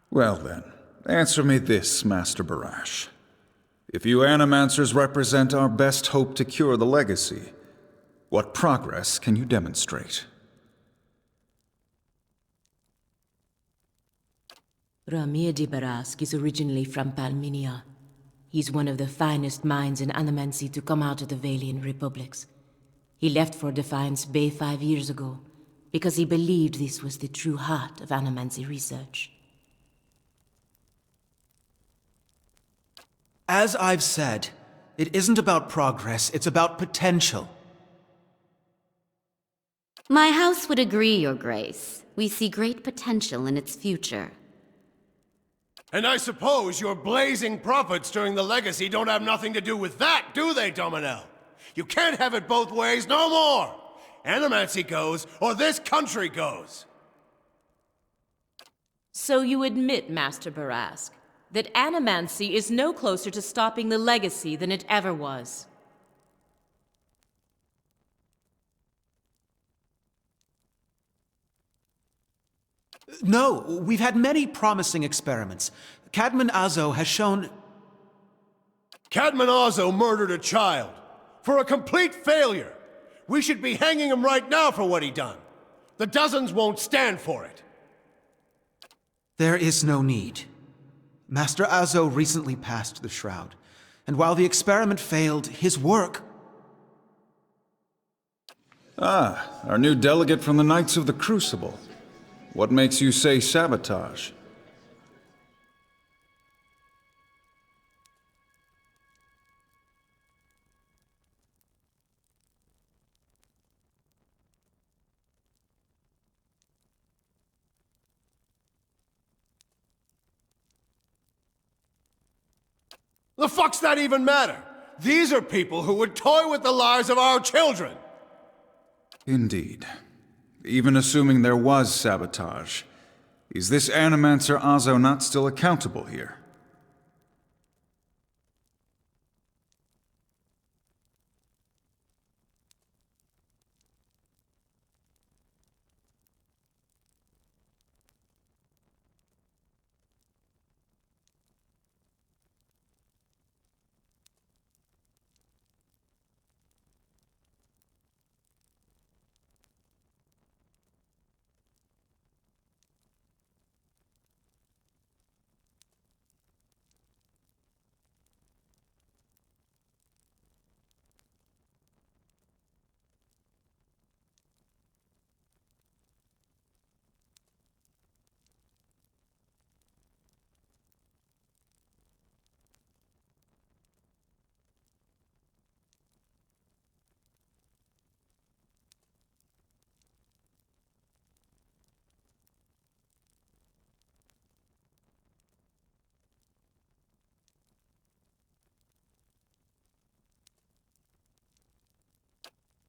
Well then, answer me this, Master Barash. If you Animancers represent our best hope to cure the legacy, what progress can you demonstrate? Ramir de Barask is originally from Palminia. He's one of the finest minds in animancy to come out of the Valian Republics. He left for Defiance Bay 5 years ago, because he believed this was the true heart of animancy research. As I've said, it isn't about progress, it's about potential. My house would agree, Your Grace. We see great potential in its future. And I suppose your blazing profits during the legacy don't have nothing to do with that, do they, Dominel? You can't have it both ways no more! Animancy goes, or this country goes! So you admit, Master Barask, that animancy is no closer to stopping the legacy than it ever was. No, we've had many promising experiments. Cadman Azo has shown... Cadman Azo murdered a child. For a complete failure. We should be hanging him right now for what he done. The dozens won't stand for it. There is no need. Master Azo recently passed the Shroud, and while the experiment failed, his work... Ah, our new delegate from the Knights of the Crucible. What makes you say sabotage? The fuck's that even matter? These are people who would toy with the lives of our children! Indeed. Even assuming there was sabotage, is this Animancer Azo not still accountable here?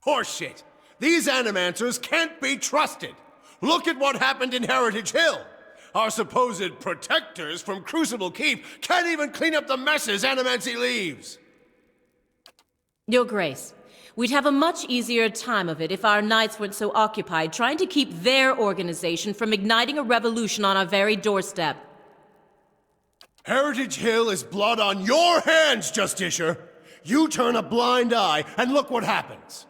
Horseshit! These animancers can't be trusted! Look at what happened in Heritage Hill! Our supposed protectors from Crucible Keep can't even clean up the messes Animancy leaves! Your Grace, we'd have a much easier time of it if our knights weren't so occupied trying to keep their organization from igniting a revolution on our very doorstep. Heritage Hill is blood on your hands, Justiciar! You turn a blind eye, and look what happens!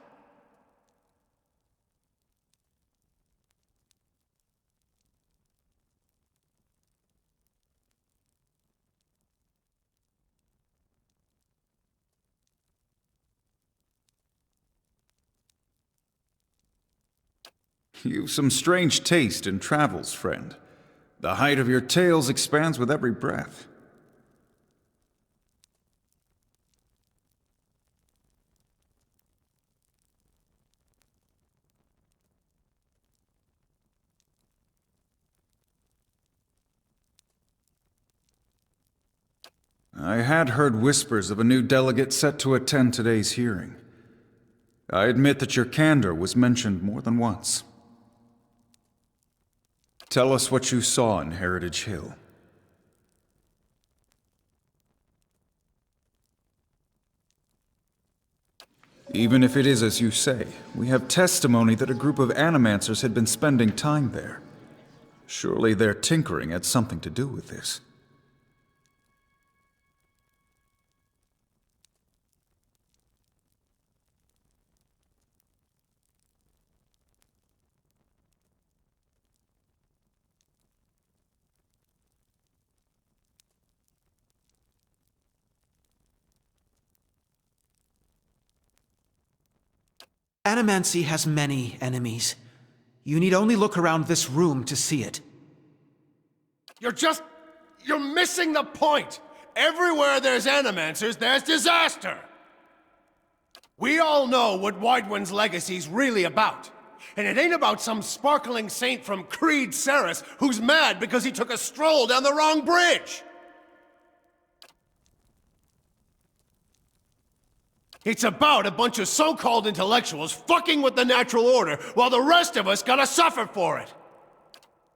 You've some strange taste in travels, friend. The height of your tales expands with every breath. I had heard whispers of a new delegate set to attend today's hearing. I admit that your candor was mentioned more than once. Tell us what you saw in Heritage Hill. Even if it is as you say, we have testimony that a group of animancers had been spending time there. Surely their tinkering had something to do with this. Animancy has many enemies. You need only look around this room to see it. You're missing the point! Everywhere there's animancers, there's disaster! We all know what Widewind's legacy's really about. And it ain't about some sparkling saint from Creed Ceres who's mad because he took a stroll down the wrong bridge! It's about a bunch of so-called intellectuals fucking with the natural order while the rest of us gotta suffer for it!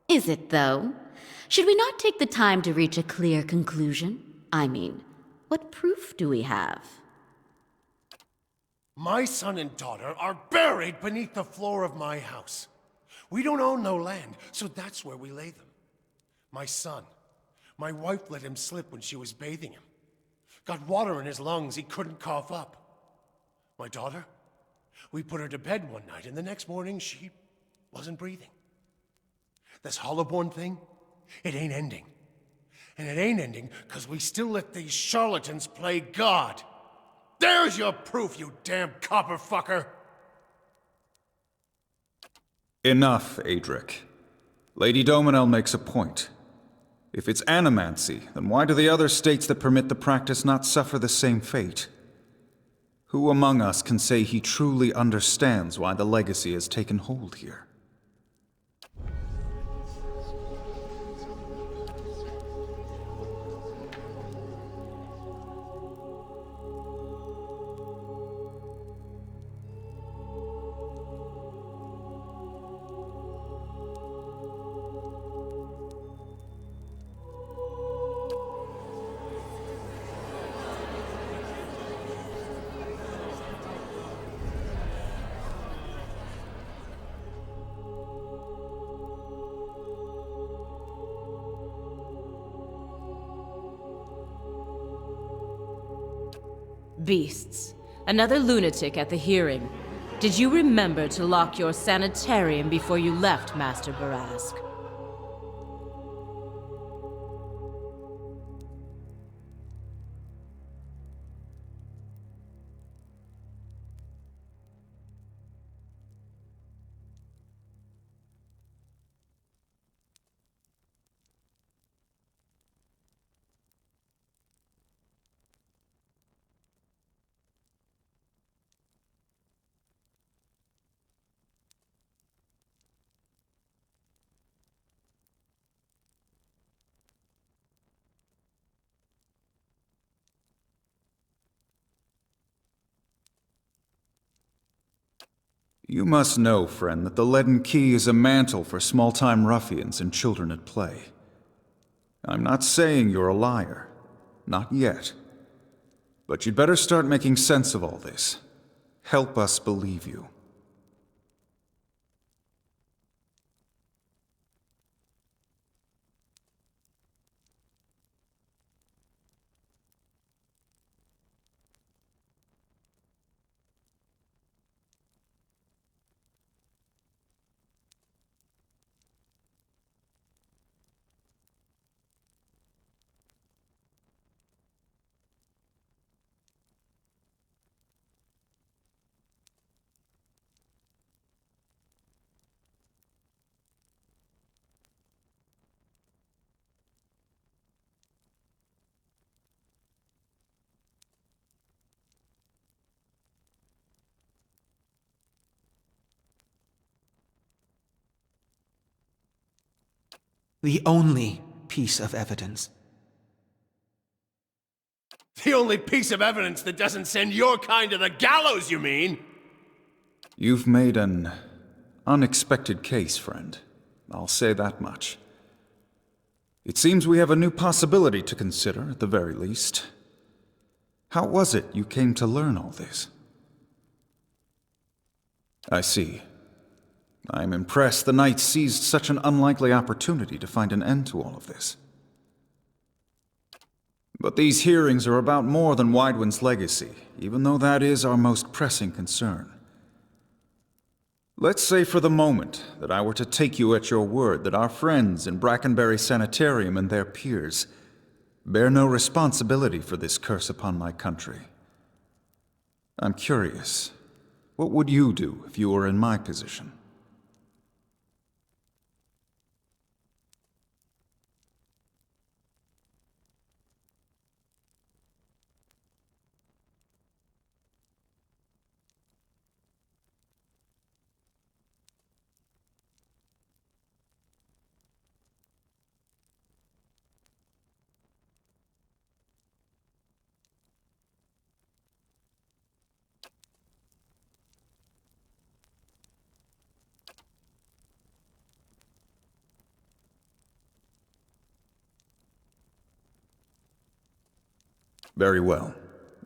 Is it, though? Should we not take the time to reach a clear conclusion? I mean, what proof do we have? My son and daughter are buried beneath the floor of my house. We don't own no land, so that's where we lay them. My son, my wife let him slip when she was bathing him. Got water in his lungs he couldn't cough up. My daughter, we put her to bed one night, and the next morning she wasn't breathing. This Hollowborn thing, it ain't ending. And it ain't ending because we still let these charlatans play God. There's your proof, you damn copper fucker! Enough, Adric. Lady Dominel makes a point. If it's animancy, then why do the other states that permit the practice not suffer the same fate? Who among us can say he truly understands why the legacy has taken hold here? Beasts. Another lunatic at the hearing. Did you remember to lock your sanitarium before you left, Master Barask? You must know, friend, that the leaden key is a mantle for small-time ruffians and children at play. I'm not saying you're a liar. Not yet. But you'd better start making sense of all this. Help us believe you. The only piece of evidence. The only piece of evidence that doesn't send your kind to the gallows, you mean? You've made an unexpected case, friend. I'll say that much. It seems we have a new possibility to consider, at the very least. How was it you came to learn all this? I see. I'm impressed the Knight seized such an unlikely opportunity to find an end to all of this. But these hearings are about more than Widewind's legacy, even though that is our most pressing concern. Let's say for the moment that I were to take you at your word that our friends in Brackenbury Sanitarium and their peers bear no responsibility for this curse upon my country. I'm curious, what would you do if you were in my position? Very well.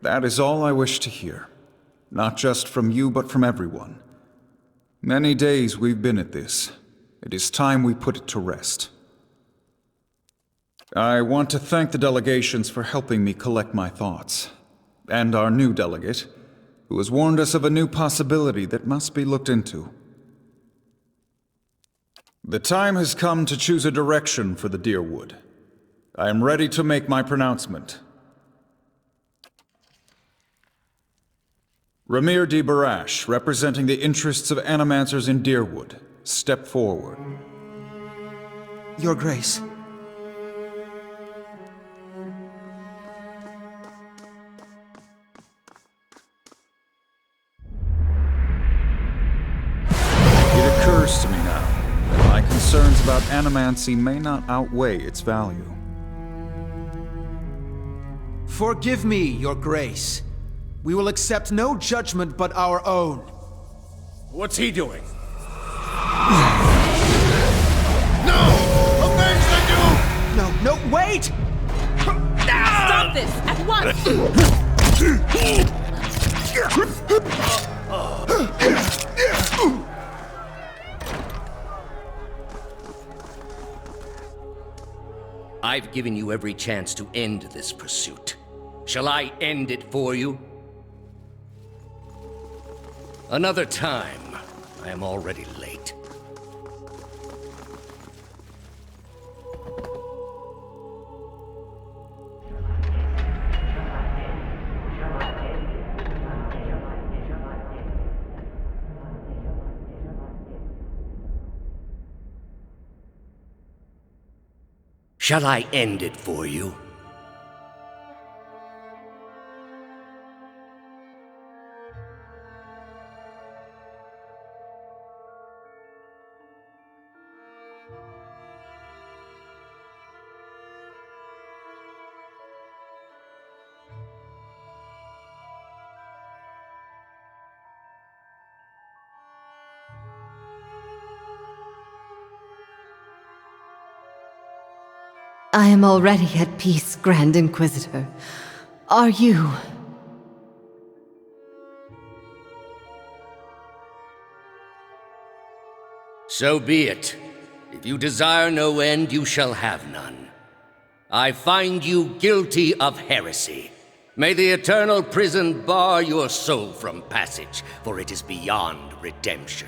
That is all I wish to hear. Not just from you, but from everyone. Many days we've been at this. It is time we put it to rest. I want to thank the delegations for helping me collect my thoughts, and our new delegate, who has warned us of a new possibility that must be looked into. The time has come to choose a direction for the Deerwood. I am ready to make my pronouncement. Ramir D. Barash, representing the interests of animancers in Deerwood, step forward. Your Grace. It occurs to me now that my concerns about animancy may not outweigh its value. Forgive me, Your Grace. We will accept no judgment but our own. What's he doing? No! Avenge the Duke! No, wait! Stop this at once! I've given you every chance to end this pursuit. Shall I end it for you? Another time. I am already late. Shall I end it for you? I am already at peace, Grand Inquisitor. Are you? So be it. If you desire no end, you shall have none. I find you guilty of heresy. May the eternal prison bar your soul from passage, for it is beyond redemption.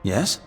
Yes?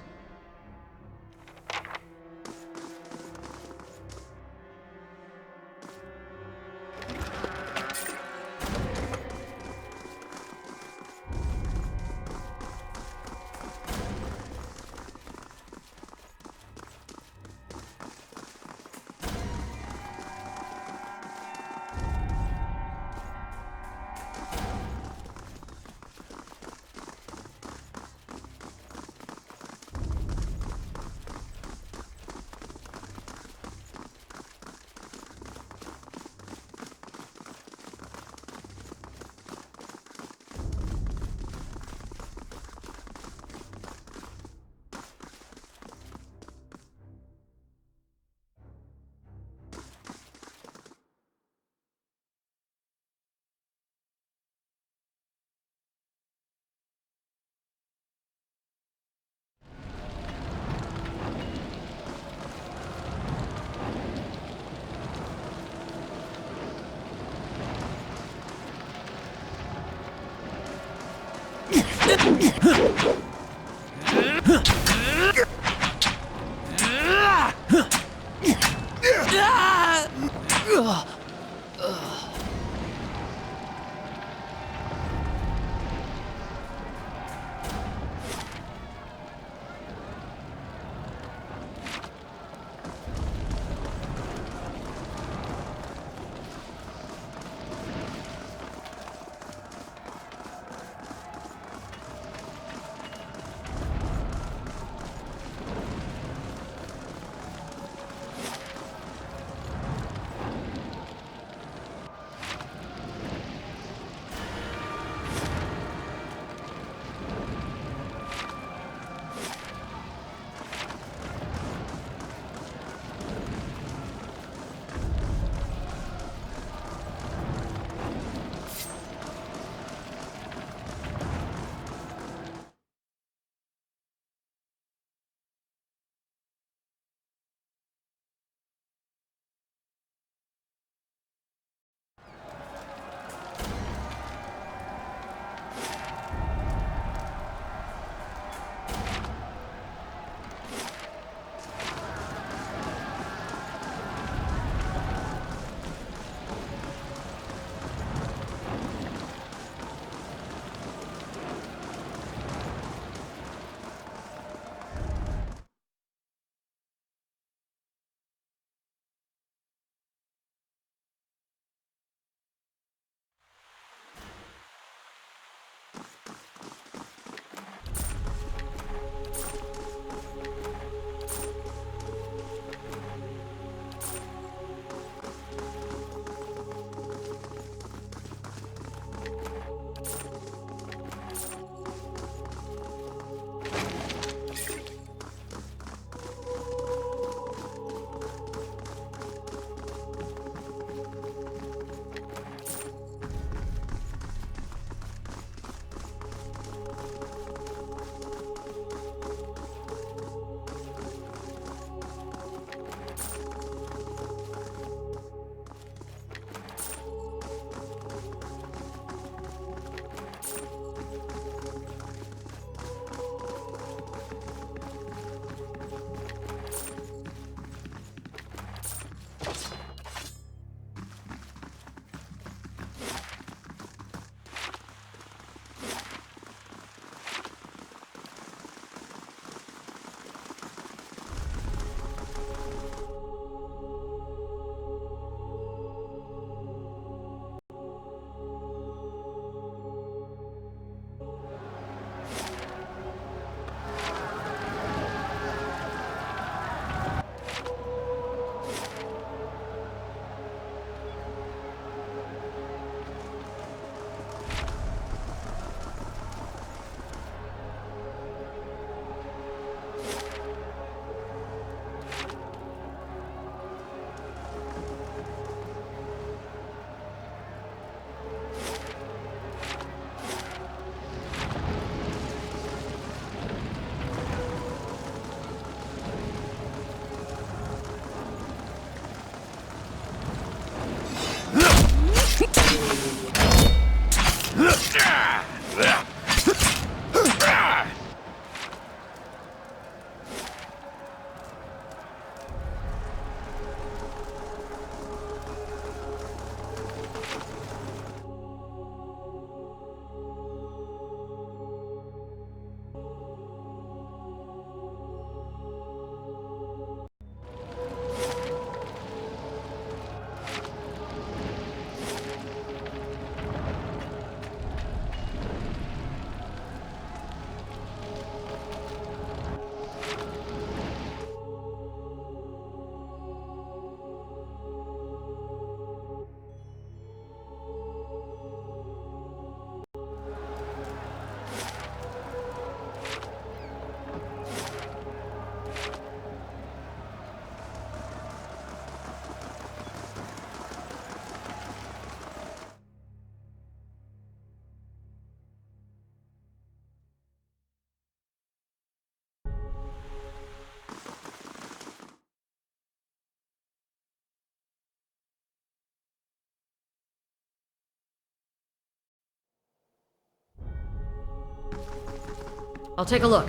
I'll take a look.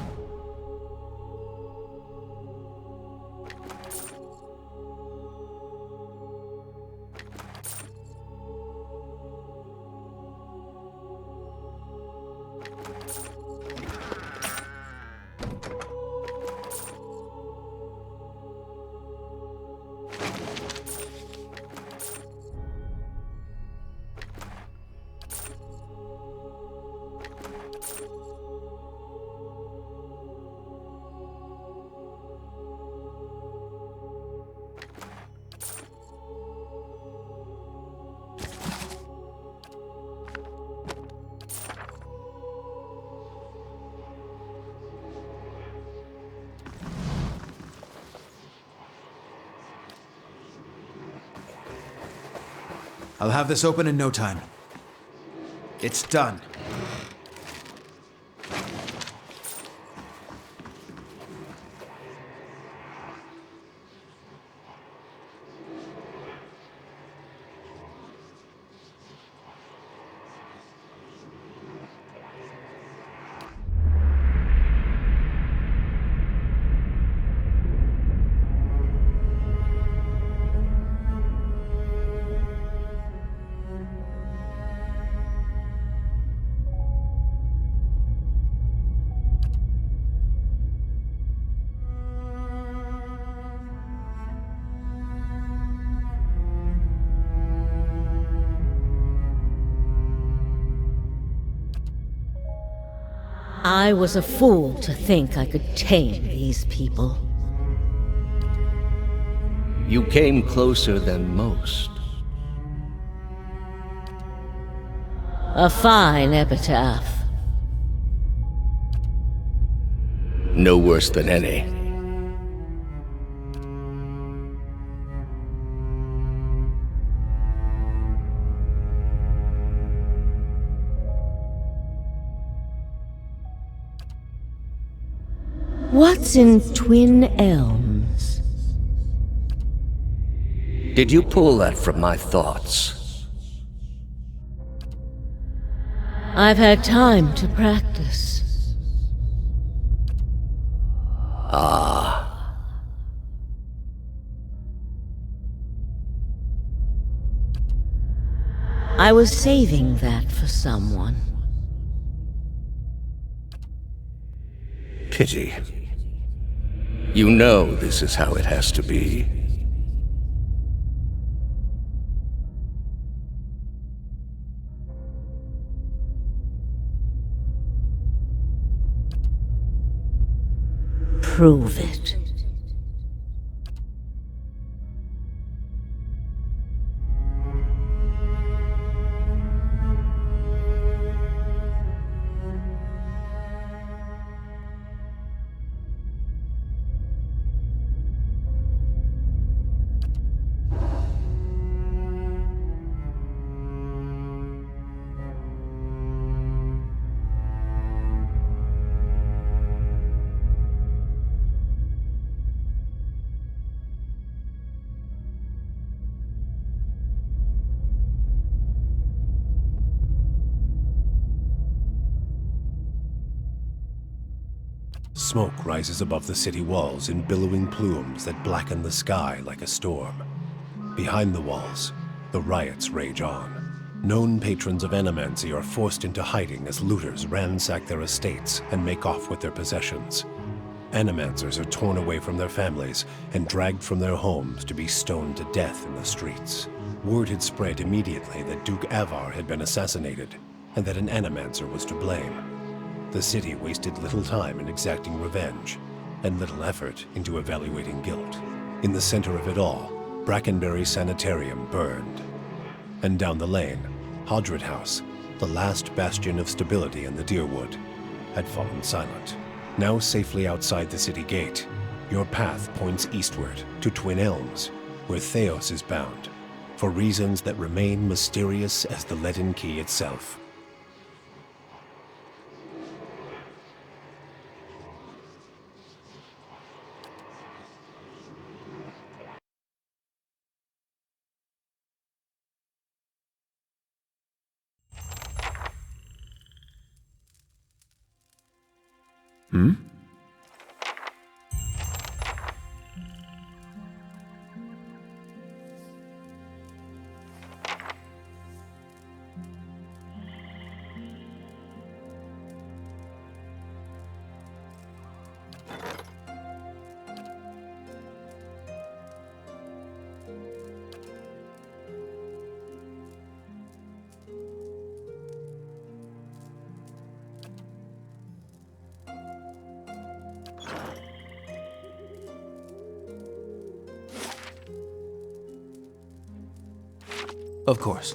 I'll have this open in no time. It's done. I was a fool to think I could tame these people. You came closer than most. A fine epitaph. No worse than any. What's in Twin Elms? Did you pull that from my thoughts? I've had time to practice. Ah. I was saving that for someone. Pity. You know this is how it has to be. Prove it. Smoke rises above the city walls in billowing plumes that blacken the sky like a storm. Behind the walls, the riots rage on. Known patrons of Animancy are forced into hiding as looters ransack their estates and make off with their possessions. Animancers are torn away from their families and dragged from their homes to be stoned to death in the streets. Word had spread immediately that Duke Avar had been assassinated, and that an Animancer was to blame. The city wasted little time in exacting revenge, and little effort into evaluating guilt. In the center of it all, Brackenberry Sanitarium burned. And down the lane, Hodred House, the last bastion of stability in the Deerwood, had fallen silent. Now safely outside the city gate, your path points eastward to Twin Elms, where Theos is bound, for reasons that remain mysterious as the leaden key itself. Of course.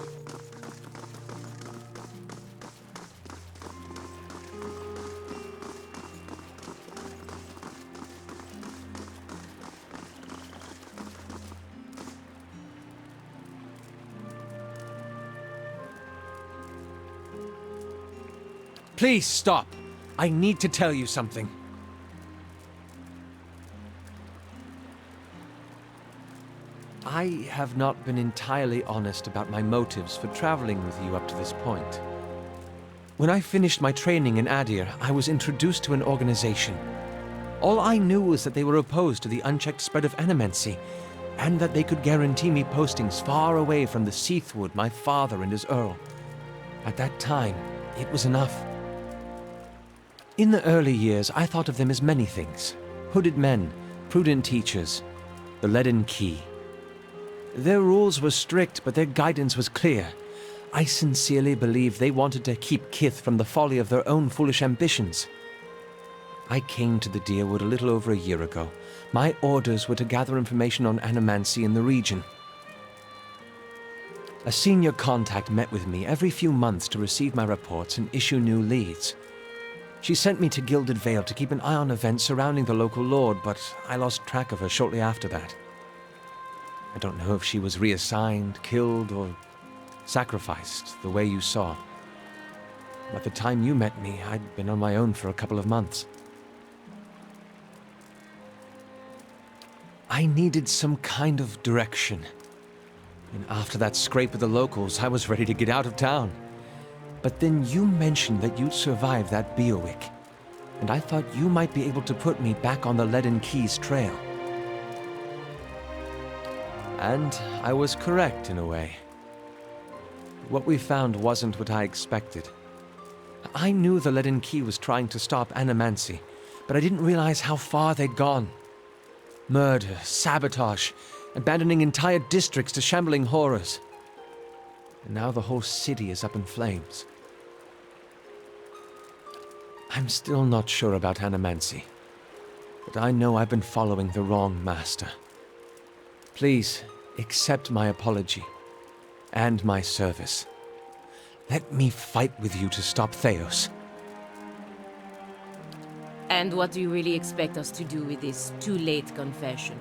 Please stop. I need to tell you something. I have not been entirely honest about my motives for traveling with you up to this point. When I finished my training in Adir, I was introduced to an organization. All I knew was that they were opposed to the unchecked spread of animancy, and that they could guarantee me postings far away from the Seathwood my father and his Earl. At that time, it was enough. In the early years, I thought of them as many things. Hooded men, prudent teachers, the leaden key. Their rules were strict, but their guidance was clear. I sincerely believed they wanted to keep Kith from the folly of their own foolish ambitions. I came to the Deerwood a little over a year ago. My orders were to gather information on animancy in the region. A senior contact met with me every few months to receive my reports and issue new leads. She sent me to Gilded Vale to keep an eye on events surrounding the local lord, but I lost track of her shortly after that. I don't know if she was reassigned, killed, or sacrificed, the way you saw. By the time you met me, I'd been on my own for a couple of months. I needed some kind of direction. And after that scrape with the locals, I was ready to get out of town. But then you mentioned that you'd survived that Beowick, and I thought you might be able to put me back on the Leaden Keys trail. And I was correct in a way. What we found wasn't what I expected. I knew the Leaden Key was trying to stop animancy, but I didn't realize how far they'd gone. Murder, sabotage, abandoning entire districts to shambling horrors. And now the whole city is up in flames. I'm still not sure about animancy, but I know I've been following the wrong master. Please, accept my apology, and my service. Let me fight with you to stop Theos. And what do you really expect us to do with this too-late confession?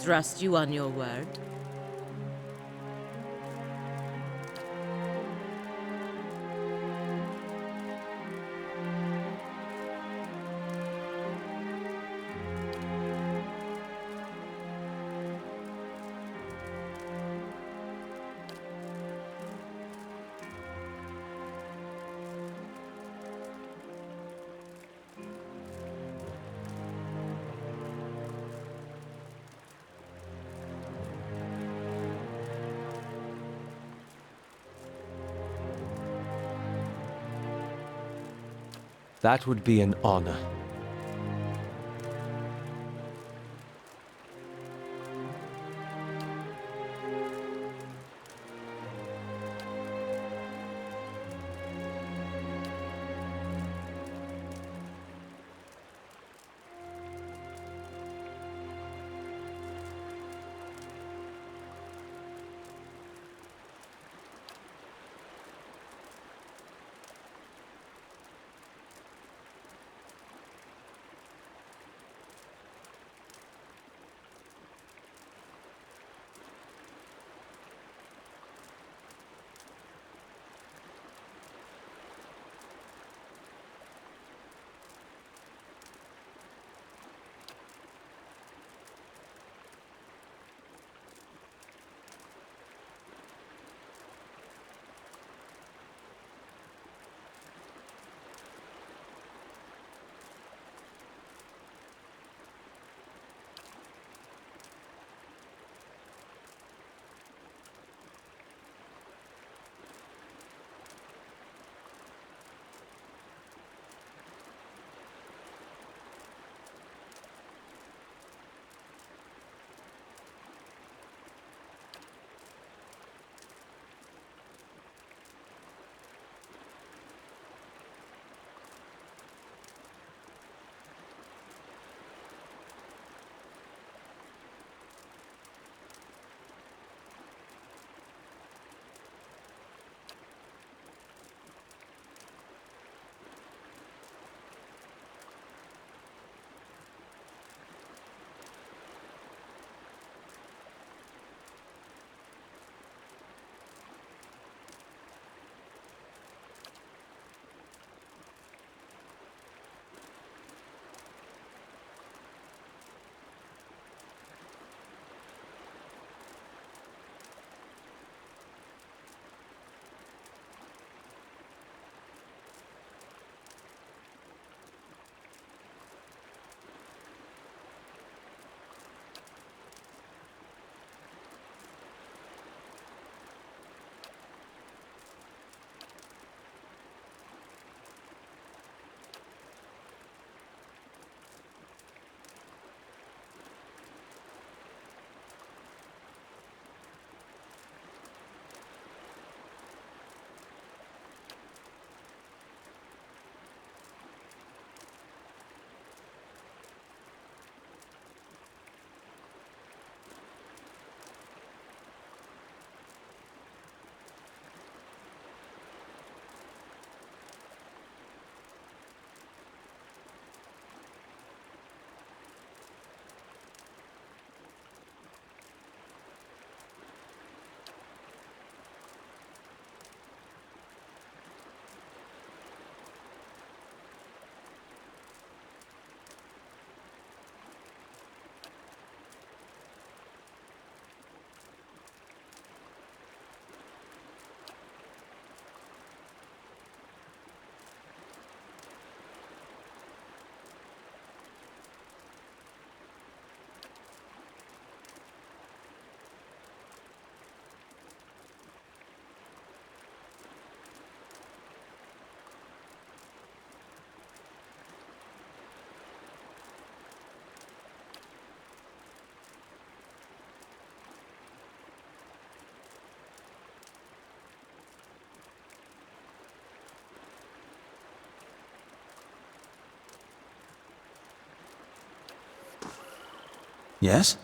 Trust you on your word? That would be an honor. Yes?